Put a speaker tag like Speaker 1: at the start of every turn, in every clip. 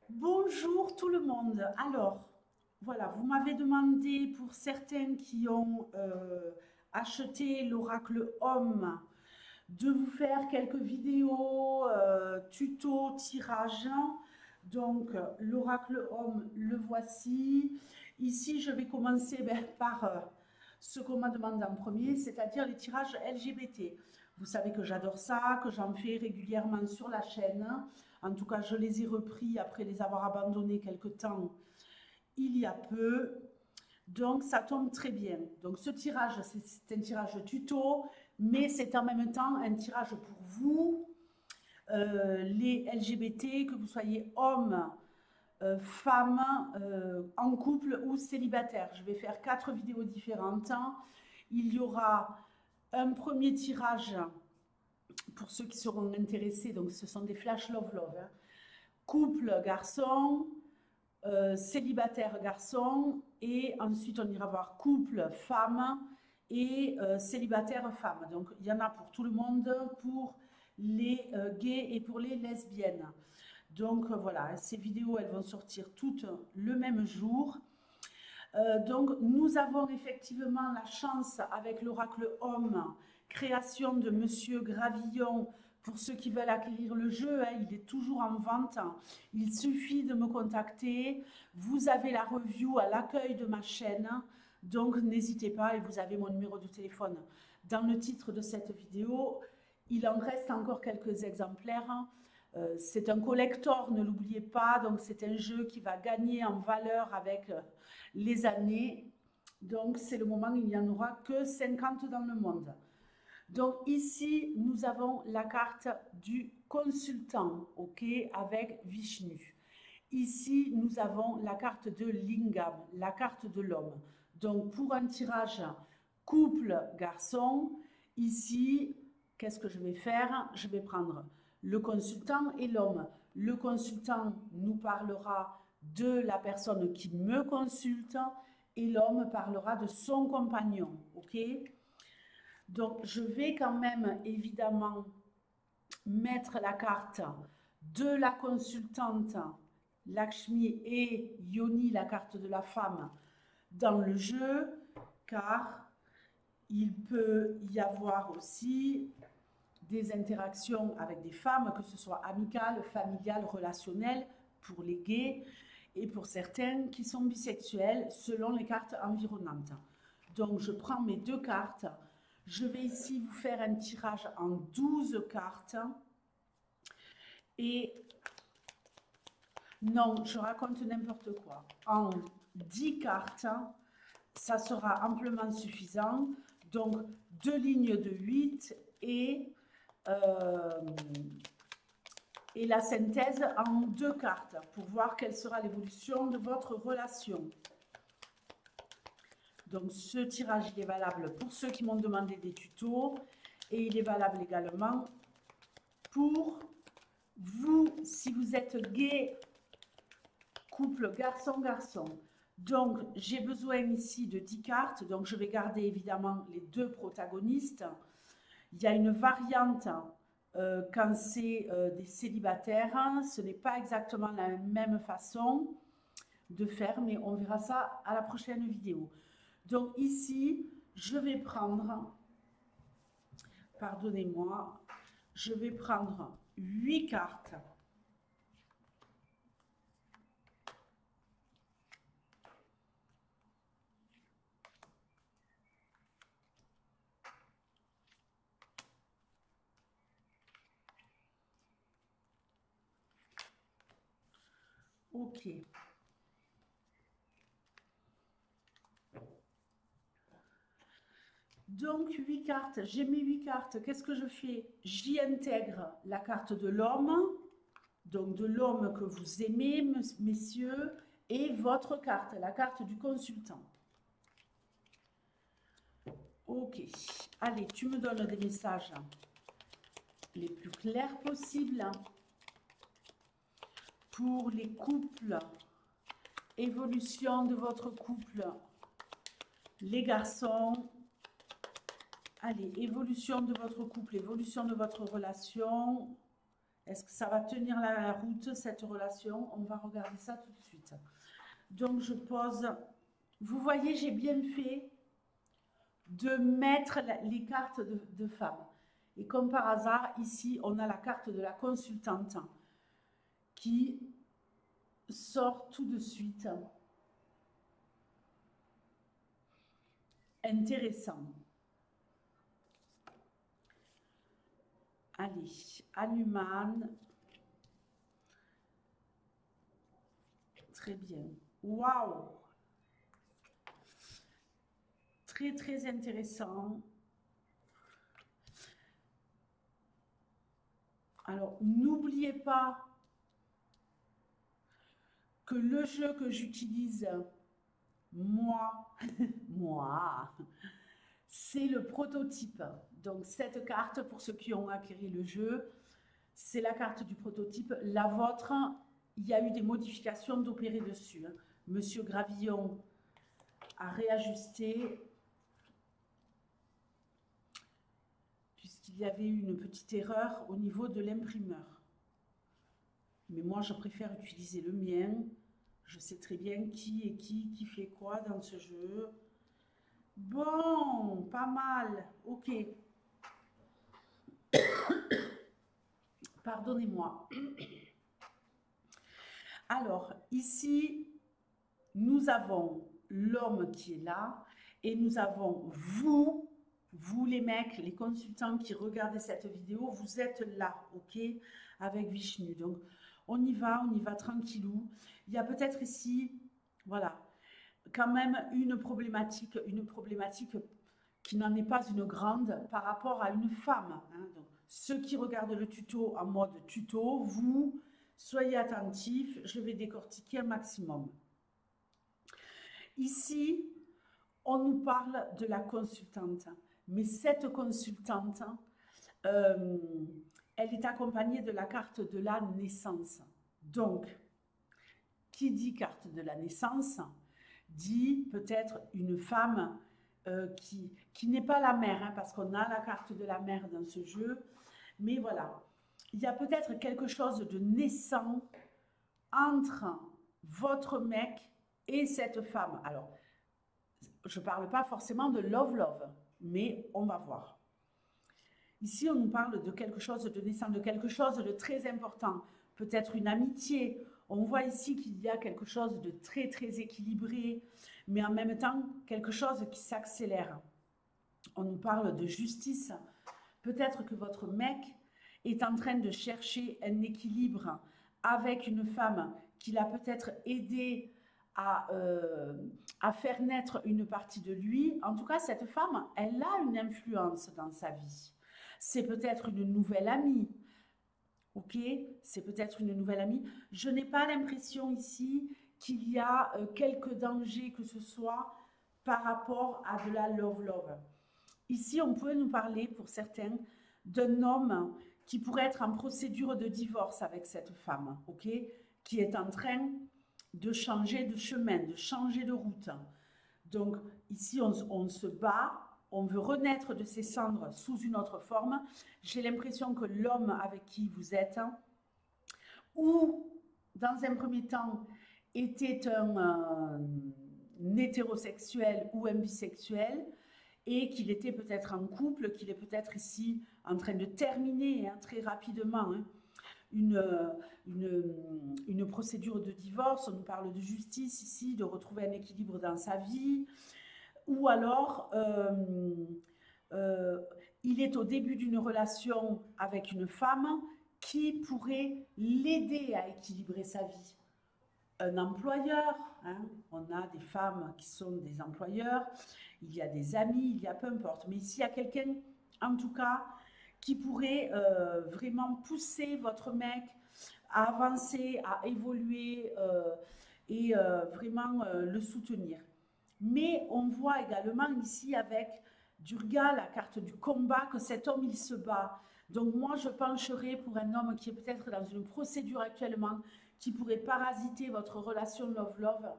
Speaker 1: Bonjour tout le monde. Alors, voilà, vous m'avez demandé pour certains qui ont acheté l'Oracle Home de vous faire quelques vidéos, tuto, tirage. Donc, l'Oracle Home, le voici. Ici, je vais commencer par ce qu'on m'a demandé en premier, c'est-à-dire les tirages LGBT. Vous savez que j'adore ça, que j'en fais régulièrement sur la chaîne. En tout cas, je les ai repris après les avoir abandonnés quelque temps il y a peu. Donc, ça tombe très bien. Donc, ce tirage, c'est un tirage tuto, mais c'est en même temps un tirage pour vous, les LGBT, que vous soyez homme, femme, en couple ou célibataire. Je vais faire 4 vidéos différentes. Il y aura un premier tirage pour ceux qui seront intéressés. Donc, ce sont des flash love love, hein. Couple garçon, célibataire garçon, et ensuite on ira voir couple femme et célibataire femme. Donc il y en a pour tout le monde, pour les gays et pour les lesbiennes. Donc voilà, ces vidéos elles vont sortir toutes le même jour. Donc nous avons effectivement la chance avec l'Oracle Homme, création de Monsieur Gravillon. Pour ceux qui veulent acquérir le jeu, hein, il est toujours en vente. Il suffit de me contacter. Vous avez la review à l'accueil de ma chaîne. Donc n'hésitez pas et vous avez mon numéro de téléphone dans le titre de cette vidéo. Il en reste encore quelques exemplaires. C'est un collector, ne l'oubliez pas. Donc c'est un jeu qui va gagner en valeur avec les années. Donc c'est le moment où il n'y en aura que 50 dans le monde. Donc ici, nous avons la carte du consultant, ok, avec Vishnu. Ici, nous avons la carte de Lingam, la carte de l'homme. Donc pour un tirage couple garçon, ici, qu'est-ce que je vais faire? Je vais prendre le consultant et l'homme. Le consultant nous parlera de la personne qui me consulte et l'homme parlera de son compagnon, ok? Donc, je vais quand même évidemment mettre la carte de la consultante Lakshmi et Yoni, la carte de la femme, dans le jeu, car il peut y avoir aussi des interactions avec des femmes, que ce soit amicales, familiales, relationnelles, pour les gays, et pour certains qui sont bisexuels, selon les cartes environnantes. Donc, je prends mes deux cartes. Je vais ici vous faire un tirage en 12 cartes. Et non, je raconte n'importe quoi. En 10 cartes, ça sera amplement suffisant. Donc, 2 lignes de 8 euh, et la synthèse en 2 cartes pour voir quelle sera l'évolution de votre relation. Donc, ce tirage, il est valable pour ceux qui m'ont demandé des tutos et il est valable également pour vous, si vous êtes gay, couple garçon-garçon. Donc, j'ai besoin ici de 10 cartes. Donc, je vais garder évidemment les 2 protagonistes. Il y a une variante quand c'est des célibataires. Ce n'est pas exactement la même façon de faire, mais on verra ça à la prochaine vidéo. Donc, ici, je vais prendre, pardonnez-moi, je vais prendre 8 cartes. Ok. Donc, 8 cartes. J'ai mes 8 cartes. Qu'est-ce que je fais? J'y intègre la carte de l'homme, donc de l'homme que vous aimez, messieurs, et votre carte, la carte du consultant. Ok. Allez, tu me donnes des messages les plus clairs possibles pour les couples, évolution de votre couple, les garçons. Allez, évolution de votre couple, évolution de votre relation. Est-ce que ça va tenir la route, cette relation? On va regarder ça tout de suite. Donc, je pose... Vous voyez, j'ai bien fait de mettre les cartes de femmes. Et comme par hasard, ici, on a la carte de la consultante qui sort tout de suite. Intéressant. Allez, Hanuman. Très bien. Waouh! Très, très intéressant. Alors, n'oubliez pas que le jeu que j'utilise, moi, moi, c'est le prototype. Donc, cette carte, pour ceux qui ont acquis le jeu, c'est la carte du prototype. La vôtre, il y a eu des modifications d'opérer dessus. Monsieur Gravillon a réajusté puisqu'il y avait eu une petite erreur au niveau de l'imprimeur. Mais moi, je préfère utiliser le mien. Je sais très bien qui est qui fait quoi dans ce jeu. Bon, pas mal. Ok. Pardonnez-moi. Alors, ici, nous avons l'homme qui est là et nous avons vous les mecs, les consultants qui regardez cette vidéo, vous êtes là, ok, avec Vishnu. Donc, on y va tranquillou. Il y a peut-être ici, voilà, quand même une problématique qui n'en est pas une grande par rapport à une femme. Hein. Donc, ceux qui regardent le tuto en mode tuto, vous, soyez attentifs, je vais décortiquer un maximum. Ici, on nous parle de la consultante, mais cette consultante, elle est accompagnée de la carte de la naissance. Donc, qui dit carte de la naissance, dit peut-être une femme qui n'est pas la mère, hein, parce qu'on a la carte de la mère dans ce jeu, mais voilà, il y a peut-être quelque chose de naissant entre votre mec et cette femme. Alors, je ne parle pas forcément de love, mais on va voir. Ici, on nous parle de quelque chose de naissant, de quelque chose de très important, peut-être une amitié. On voit ici qu'il y a quelque chose de très, très équilibré, mais en même temps, quelque chose qui s'accélère. On nous parle de justice. Peut-être que votre mec est en train de chercher un équilibre avec une femme qui l'a peut-être aidé à faire naître une partie de lui. En tout cas, cette femme, elle a une influence dans sa vie. C'est peut-être une nouvelle amie. Ok, c'est peut-être une nouvelle amie. Je n'ai pas l'impression ici qu'il y a quelques dangers que ce soit par rapport à de la love. Ici, on peut nous parler, pour certains, d'un homme qui pourrait être en procédure de divorce avec cette femme, ok, qui est en train de changer de chemin, de changer de route. Donc, ici, on se bat, on veut renaître de ses cendres sous une autre forme. J'ai l'impression que l'homme avec qui vous êtes, ou dans un premier temps, était un hétérosexuel ou un bisexuel, et qu'il était peut-être en couple, qu'il est peut-être ici en train de terminer très rapidement une procédure de divorce. On nous parle de justice ici, de retrouver un équilibre dans sa vie, ou alors il est au début d'une relation avec une femme qui pourrait l'aider à équilibrer sa vie. Un employeur, hein, on a des femmes qui sont des employeurs, il y a des amis, il y a peu importe, mais ici il y a quelqu'un en tout cas qui pourrait vraiment pousser votre mec à avancer, à évoluer et vraiment le soutenir. Mais on voit également ici avec Durga, la carte du combat, que cet homme il se bat. Donc moi je pencherai pour un homme qui est peut-être dans une procédure actuellement qui pourrait parasiter votre relation love-love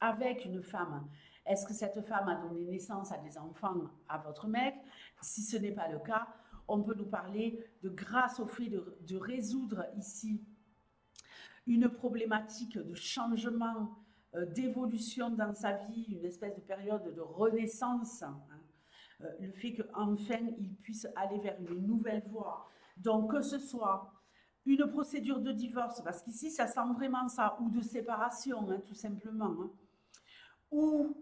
Speaker 1: avec une femme. Est-ce que cette femme a donné naissance à des enfants à votre mec? Si ce n'est pas le cas, on peut nous parler de grâce au fait de résoudre ici une problématique de changement, d'évolution dans sa vie, une espèce de période de renaissance, hein, le fait qu'enfin il puisse aller vers une nouvelle voie. Donc que ce soit une procédure de divorce, parce qu'ici ça sent vraiment ça, ou de séparation, hein, tout simplement, hein, ou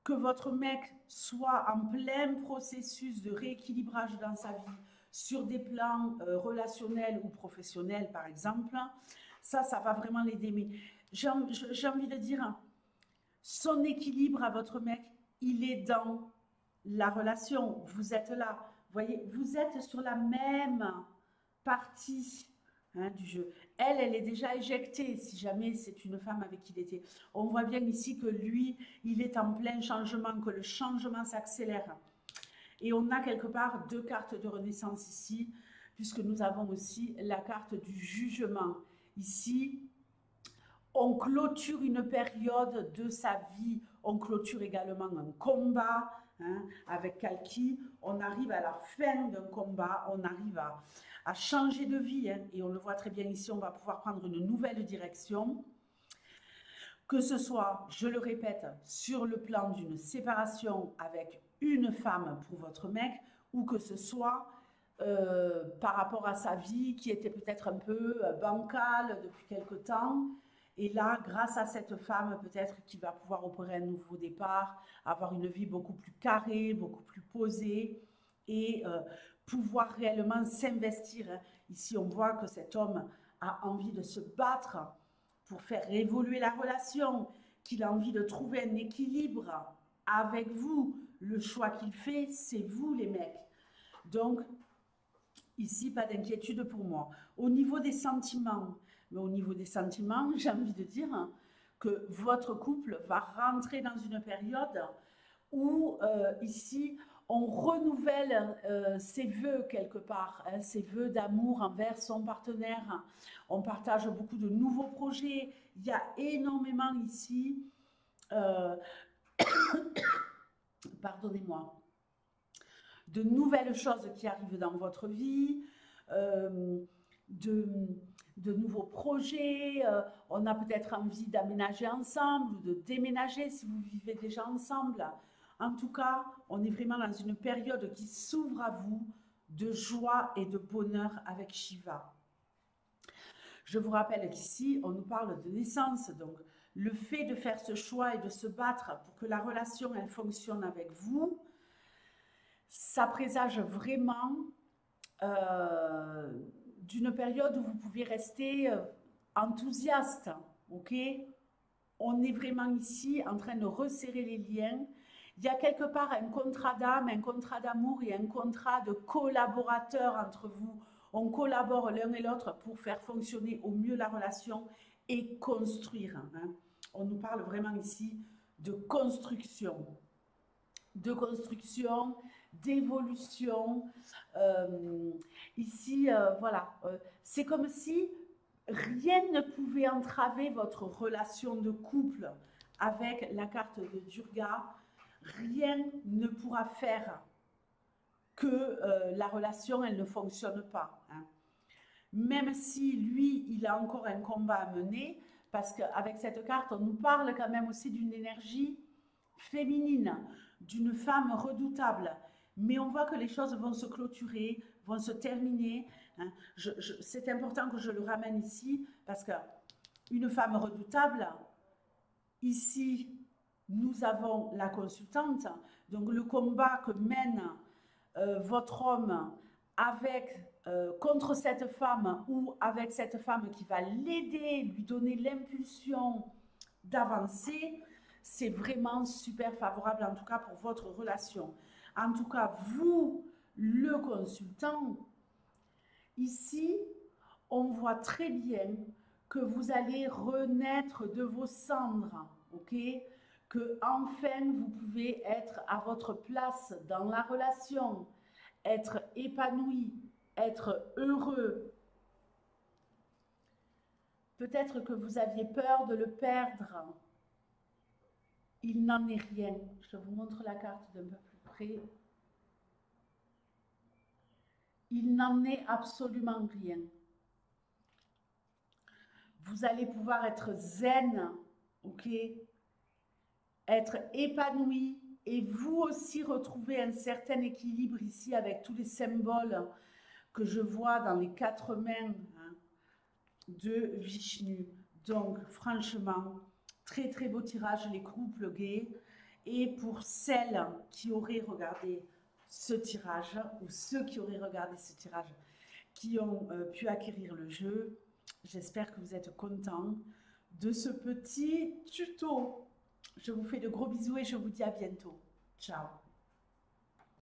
Speaker 1: que votre mec soit en plein processus de rééquilibrage dans sa vie, sur des plans relationnels ou professionnels par exemple, ça va vraiment l'aider. Mais j'ai envie de dire, son équilibre à votre mec, il est dans la relation. Vous êtes là, vous voyez, vous êtes sur la même partie, hein, du jeu. Elle est déjà éjectée si jamais c'est une femme avec qui il était. On voit bien ici que lui, il est en plein changement, que le changement s'accélère. Et on a quelque part deux cartes de renaissance ici, puisque nous avons aussi la carte du jugement. Ici, on clôture une période de sa vie, on clôture également un combat, hein, avec Kalki, on arrive à la fin d'un combat, on arrive à changer de vie, hein, et on le voit très bien ici, on va pouvoir prendre une nouvelle direction, que ce soit, je le répète, sur le plan d'une séparation avec une femme pour votre mec, ou que ce soit par rapport à sa vie qui était peut-être un peu bancale depuis quelque temps. Et là, grâce à cette femme, peut-être qu'il va pouvoir opérer un nouveau départ, avoir une vie beaucoup plus carrée, beaucoup plus posée et pouvoir réellement s'investir. Ici, on voit que cet homme a envie de se battre pour faire évoluer la relation, qu'il a envie de trouver un équilibre avec vous. Le choix qu'il fait, c'est vous les mecs. Donc, ici, pas d'inquiétude pour moi. Au niveau des sentiments, j'ai envie de dire que votre couple va rentrer dans une période où, ici, on renouvelle ses vœux quelque part, hein, ses vœux d'amour envers son partenaire. On partage beaucoup de nouveaux projets. Il y a énormément ici, euh, pardonnez-moi, de nouvelles choses qui arrivent dans votre vie, euh, de, de nouveaux projets. On a peut-être envie d'aménager ensemble ou de déménager si vous vivez déjà ensemble. En tout cas, on est vraiment dans une période qui s'ouvre à vous de joie et de bonheur avec Shiva. Je vous rappelle qu'ici, on nous parle de naissance, donc le fait de faire ce choix et de se battre pour que la relation, elle fonctionne avec vous, ça présage vraiment d'une période où vous pouvez rester enthousiaste, ok? On est vraiment ici en train de resserrer les liens. Il y a quelque part un contrat d'âme, un contrat d'amour et un contrat de collaborateur entre vous. On collabore l'un et l'autre pour faire fonctionner au mieux la relation et construire, hein. On nous parle vraiment ici de construction, d'évolution. Ici, voilà, c'est comme si rien ne pouvait entraver votre relation de couple avec la carte de Durga. Rien ne pourra faire que la relation, elle ne fonctionne pas, hein. Même si lui, il a encore un combat à mener, parce qu'avec cette carte, on nous parle quand même aussi d'une énergie féminine, d'une femme redoutable. Mais on voit que les choses vont se clôturer, vont se terminer, hein. C'est important que je le ramène ici, parce qu'une femme redoutable, ici, nous avons la consultante. Donc le combat que mène votre homme contre cette femme ou avec cette femme qui va l'aider, lui donner l'impulsion d'avancer, c'est vraiment super favorable en tout cas pour votre relation. En tout cas, vous, le consultant, ici, on voit très bien que vous allez renaître de vos cendres, ok? Que enfin vous pouvez être à votre place dans la relation, être épanoui, être heureux. Peut-être que vous aviez peur de le perdre. Il n'en est rien. Je vous montre la carte d'un peu plus près. il n'en est absolument rien. Vous allez pouvoir être zen, ok? Être épanoui et vous aussi retrouver un certain équilibre ici avec tous les symboles que je vois dans les 4 mains, hein, de Vishnu. Donc, franchement, très très beau tirage, les couples gays. Et pour celles qui auraient regardé ce tirage, ou ceux qui auraient regardé ce tirage, qui ont pu acquérir le jeu, j'espère que vous êtes contents de ce petit tuto. Je vous fais de gros bisous et je vous dis à bientôt. Ciao.